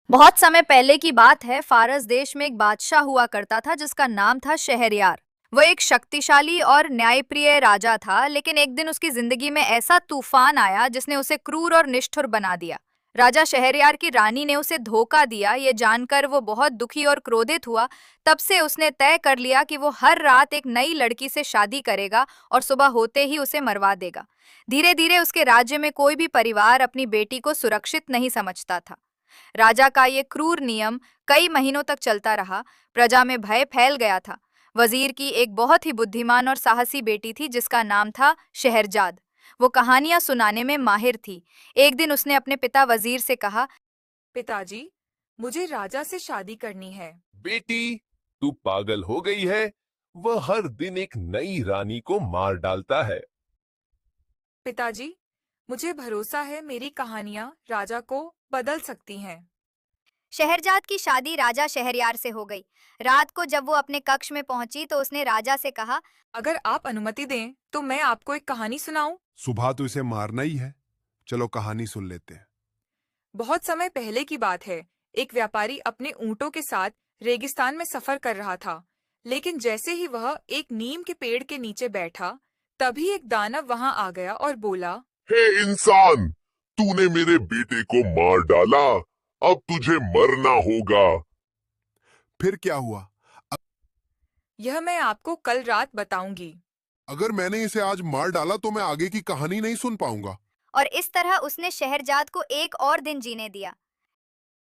बहुत समय पहले की बात है। फारस देश में एक बादशाह हुआ करता था जिसका नाम था शहरयार। वो एक शक्तिशाली और न्यायप्रिय राजा था, लेकिन एक दिन उसकी जिंदगी में ऐसा तूफान आया जिसने उसे क्रूर और निष्ठुर बना दिया। राजा शहरयार की रानी ने उसे धोखा दिया, ये जानकर वो बहुत दुखी और क्रोधित हुआ। तब से उसने तय कर लिया कि वो हर रात एक नई लड़की से शादी करेगा और सुबह होते ही उसे मरवा देगा। धीरे धीरे उसके राज्य में कोई भी परिवार अपनी बेटी को सुरक्षित नहीं समझता था। राजा का ये क्रूर नियम कई महीनों तक चलता रहा। प्रजा में भय फैल गया था। वजीर की एक बहुत ही बुद्धिमान और साहसी बेटी थी जिसका नाम था शहरजाद। वो कहानियां सुनाने में माहिर थी। एक दिन उसने अपने पिता वजीर से कहा, पिताजी, मुझे राजा से शादी करनी है। बेटी, तू पागल हो गई है। वह हर दिन एक नई रानी को मार डालता है। पिताजी, मुझे भरोसा है मेरी कहानियाँ राजा को बदल सकती हैं। शहरजाद की शादी राजा शहरयार से हो गई। रात को जब वो अपने कक्ष में पहुंची तो उसने राजा से कहा, अगर आप अनुमति दें तो मैं आपको एक कहानी सुनाऊं। सुबह तो इसे मारना ही है। चलो कहानी सुन लेते हैं। बहुत समय पहले की बात है। एक व्यापारी अपने ऊंटों के साथ रेगिस्तान में सफर कर रहा था। लेकिन जैसे ही वह एक नीम के पेड़ के नीचे बैठा, तभी एक दानव वहां आ गया और बोला, हे इंसान, तूने मेरे बेटे को मार डाला। अब तुझे मरना होगा। फिर क्या हुआ? यह मैं आपको कल रात बताऊंगी। अगर मैंने इसे आज मार डाला तो मैं आगे की कहानी नहीं सुन पाऊंगा। और इस तरह उसने शहरजाद को एक और दिन जीने दिया।